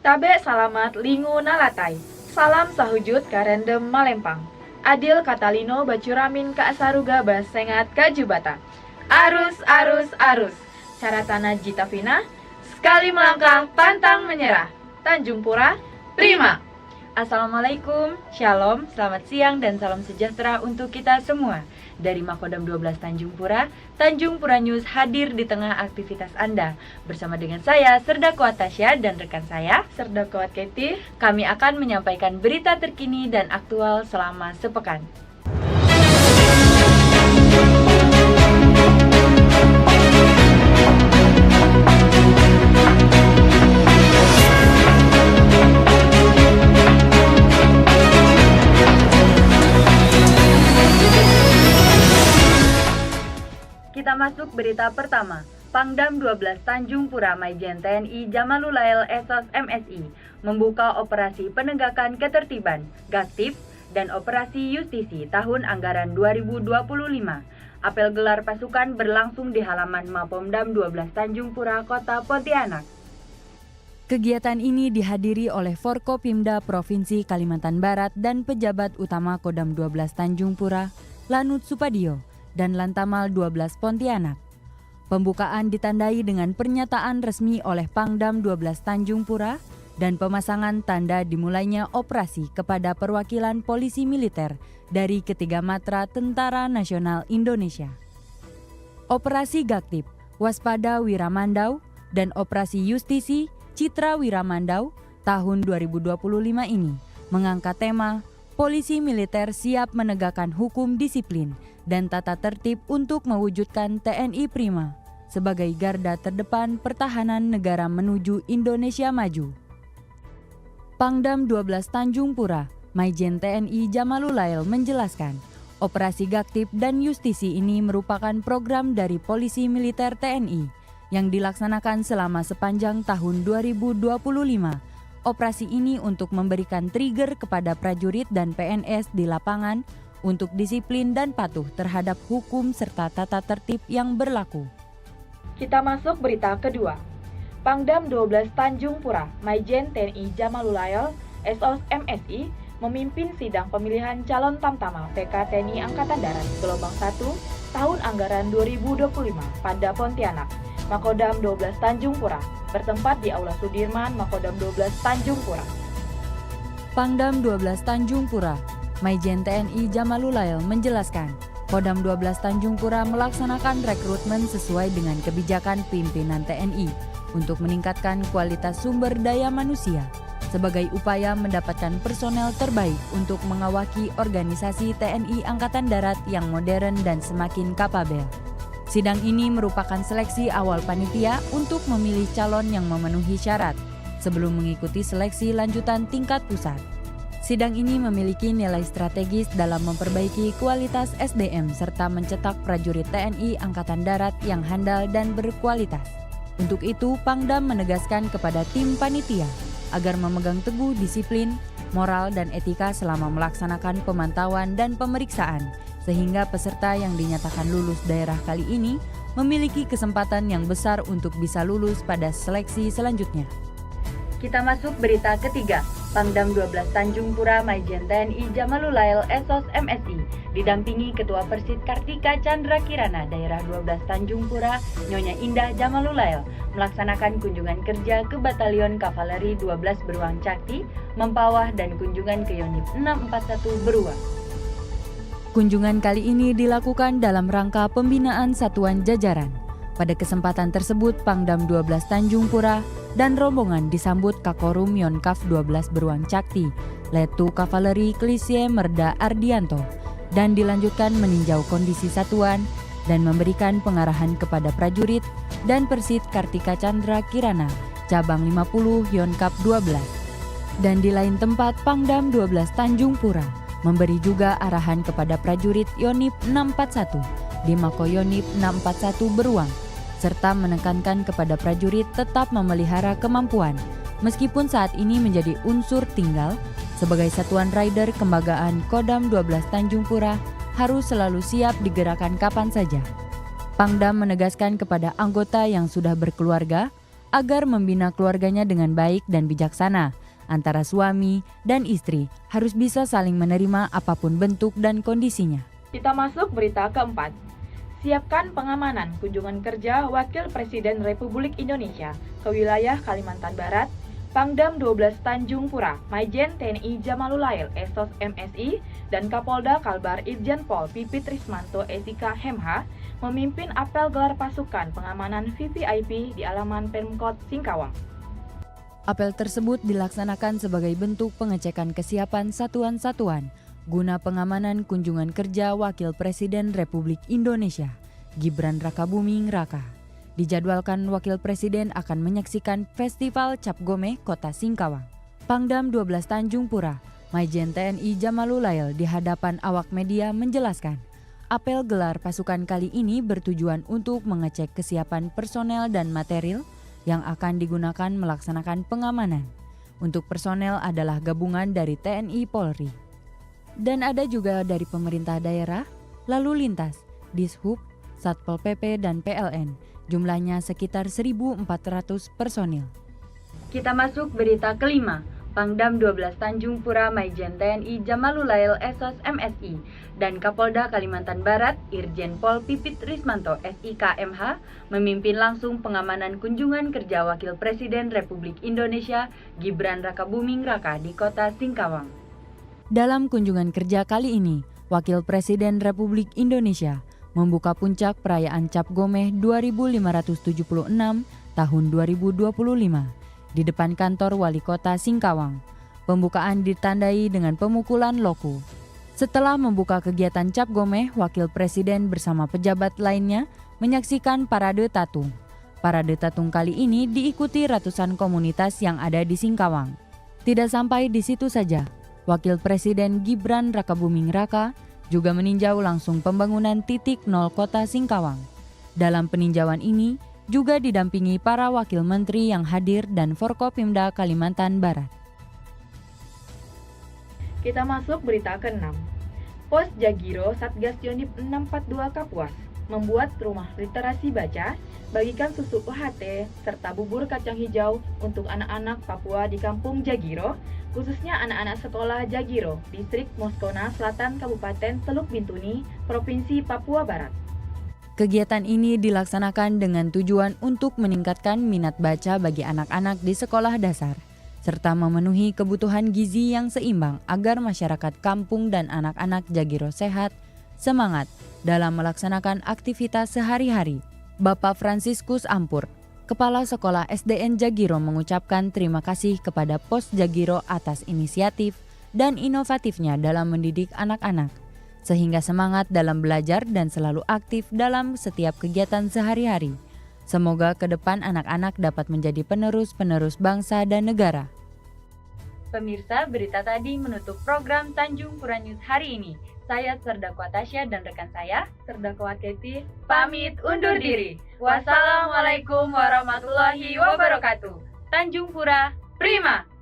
Tabe salamat lingu nalatai. Salam sahujud karendem malempang. Adil Katalino bacuramin ka asaruga basengat kajubata. Arus, arus, arus. Caratana Jitavina, sekali melangkah pantang menyerah. Tanjung Pura, prima. Assalamualaikum, shalom, selamat siang dan salam sejahtera untuk kita semua. Dari Makodam 12 Tanjung Pura News hadir di tengah aktivitas Anda. Bersama dengan saya, Serda Kuat Tasya dan rekan saya, Serda Kuat Keti, kami akan menyampaikan berita terkini dan aktual selama sepekan. Kita masuk berita pertama. Pangdam 12 Tanjung Pura Maijen TNI Jamalulail Esos MSI membuka operasi penegakan ketertiban, Gaktip, dan operasi justisi tahun anggaran 2025. Apel gelar pasukan berlangsung di halaman Mapomdam 12 Tanjung Pura, Kota Pontianak. Kegiatan ini dihadiri oleh Forkopimda Provinsi Kalimantan Barat dan pejabat utama Kodam 12 Tanjung Pura, Lanut Supadio, dan Lantamal 12 Pontianak. Pembukaan ditandai dengan pernyataan resmi oleh Pangdam 12 Tanjung Pura dan pemasangan tanda dimulainya operasi kepada perwakilan polisi militer dari ketiga matra Tentara Nasional Indonesia. Operasi Gaktip, Waspada Wiramandau, dan Operasi Justisi, Citra Wiramandau tahun 2025 ini mengangkat tema Polisi Militer Siap Menegakkan Hukum Disiplin dan Tata Tertib untuk mewujudkan TNI Prima sebagai garda terdepan pertahanan negara menuju Indonesia maju. Pangdam 12 Tanjung Pura, Maijen TNI Jamalulail menjelaskan, operasi Gaktip dan Justisi ini merupakan program dari Polisi Militer TNI yang dilaksanakan selama sepanjang tahun 2025. Operasi ini untuk memberikan trigger kepada prajurit dan PNS di lapangan untuk disiplin dan patuh terhadap hukum serta tata tertib yang berlaku. Kita masuk berita kedua. Pangdam 12 Tanjung Pura, Maijen TNI Jamalulail, SOS MSI, memimpin sidang pemilihan calon Tamtama PK TNI Angkatan Darat Gelombang 1 tahun anggaran 2025 pada Pontianak, Makodam 12 Tanjung Pura, bertempat di Aula Sudirman, Makodam 12 Tanjung Pura. Pangdam 12 Tanjung Pura, Maijen TNI Jamalulail menjelaskan, Kodam 12 Tanjung Pura melaksanakan rekrutmen sesuai dengan kebijakan pimpinan TNI untuk meningkatkan kualitas sumber daya manusia sebagai upaya mendapatkan personel terbaik untuk mengawaki organisasi TNI Angkatan Darat yang modern dan semakin kapabel. Sidang ini merupakan seleksi awal panitia untuk memilih calon yang memenuhi syarat sebelum mengikuti seleksi lanjutan tingkat pusat. Sidang ini memiliki nilai strategis dalam memperbaiki kualitas SDM serta mencetak prajurit TNI Angkatan Darat yang handal dan berkualitas. Untuk itu, Pangdam menegaskan kepada tim panitia agar memegang teguh disiplin, moral, dan etika selama melaksanakan pemantauan dan pemeriksaan, sehingga peserta yang dinyatakan lulus daerah kali ini memiliki kesempatan yang besar untuk bisa lulus pada seleksi selanjutnya. Kita masuk berita ketiga. Pangdam 12 Tanjung Pura Maijen TNI Jamalulail SOS MSI didampingi Ketua Persit Kartika Chandra Kirana Daerah 12 Tanjung Pura Nyonya Indah Jamalulail melaksanakan kunjungan kerja ke Batalion Kavaleri 12 Beruang Cakti, Mempawah dan kunjungan ke Yonif 641 Beruang. Kunjungan kali ini dilakukan dalam rangka pembinaan satuan jajaran. Pada kesempatan tersebut, Pangdam 12 Tanjung Pura dan rombongan disambut Kakorum Yonkaf 12 Beruang Cakti, Letu Kavaleri Klisie Merda Ardianto, dan dilanjutkan meninjau kondisi satuan dan memberikan pengarahan kepada prajurit dan Persit Kartika Chandra Kirana, Cabang 50 Yonkaf 12. Dan di lain tempat, Pangdam 12 Tanjung Pura memberi juga arahan kepada prajurit Yonif 641 di Mako Yonif 641 Beruang, serta menekankan kepada prajurit tetap memelihara kemampuan, meskipun saat ini menjadi unsur tinggal, sebagai satuan rider kembagaan Kodam 12 Tanjung Pura harus selalu siap digerakkan kapan saja. Pangdam menegaskan kepada anggota yang sudah berkeluarga agar membina keluarganya dengan baik dan bijaksana. Antara suami dan istri harus bisa saling menerima apapun bentuk dan kondisinya. Kita masuk berita keempat. Siapkan pengamanan kunjungan kerja Wakil Presiden Republik Indonesia ke wilayah Kalimantan Barat. Pangdam 12 Tanjung Pura, Maijen TNI Jamalulail Esos MSI, dan Kapolda Kalbar Irjen Pol Pipit Rismanto SIK Hemha memimpin apel gelar pasukan pengamanan VVIP di alaman Pemkot Singkawang. Apel tersebut dilaksanakan sebagai bentuk pengecekan kesiapan satuan-satuan guna pengamanan kunjungan kerja Wakil Presiden Republik Indonesia, Gibran Rakabuming Raka. Dijadwalkan Wakil Presiden akan menyaksikan Festival Cap Gomeh Kota Singkawang. Pangdam 12 Tanjung Pura, Maijen TNI Jamalulail di hadapan awak media menjelaskan, apel gelar pasukan kali ini bertujuan untuk mengecek kesiapan personel dan material yang akan digunakan melaksanakan pengamanan. Untuk personel adalah gabungan dari TNI Polri. Dan ada juga dari pemerintah daerah, lalu lintas, Dishub, Satpol PP, dan PLN. Jumlahnya sekitar 1.400 personil. Kita masuk berita kelima. Pangdam 12 Tanjung Pura Maijen TNI Jamalulail Esos MSI dan Kapolda Kalimantan Barat Irjen Pol Pipit Rismanto SIK MH memimpin langsung pengamanan kunjungan kerja Wakil Presiden Republik Indonesia Gibran Rakabuming Raka di Kota Singkawang. Dalam kunjungan kerja kali ini, Wakil Presiden Republik Indonesia membuka puncak perayaan Cap Gomeh 2576 tahun 2025 di depan kantor Wali Kota Singkawang. Pembukaan ditandai dengan pemukulan loku. Setelah membuka kegiatan Cap Gomeh, Wakil Presiden bersama pejabat lainnya menyaksikan parade tatung. Parade tatung kali ini diikuti ratusan komunitas yang ada di Singkawang. Tidak sampai di situ saja, Wakil Presiden Gibran Rakabuming Raka juga meninjau langsung pembangunan titik nol Kota Singkawang. Dalam peninjauan ini juga didampingi para wakil menteri yang hadir dan Forkopimda Kalimantan Barat. Kita masuk berita ke-6. Pos Jagiro Satgas Yonif 642 Kapuas membuat rumah literasi baca, bagikan susu UHT, serta bubur kacang hijau untuk anak-anak Papua di Kampung Jagiro, khususnya anak-anak sekolah Jagiro, Distrik Moskona Selatan, Kabupaten Teluk Bintuni, Provinsi Papua Barat. Kegiatan ini dilaksanakan dengan tujuan untuk meningkatkan minat baca bagi anak-anak di sekolah dasar, serta memenuhi kebutuhan gizi yang seimbang agar masyarakat kampung dan anak-anak Jagiro sehat, semangat dalam melaksanakan aktivitas sehari-hari. Bapak Fransiskus Ampur, Kepala Sekolah SDN Jagiro mengucapkan terima kasih kepada Pos Jagiro atas inisiatif dan inovatifnya dalam mendidik anak-anak, sehingga semangat dalam belajar dan selalu aktif dalam setiap kegiatan sehari-hari. Semoga ke depan anak-anak dapat menjadi penerus-penerus bangsa dan negara. Pemirsa, berita tadi menutup program Tanjung Pura News hari ini. Saya Serdakwa Tasya dan rekan saya, Serdakwa Keti, pamit undur diri. Wassalamualaikum warahmatullahi wabarakatuh. Tanjung Pura, prima!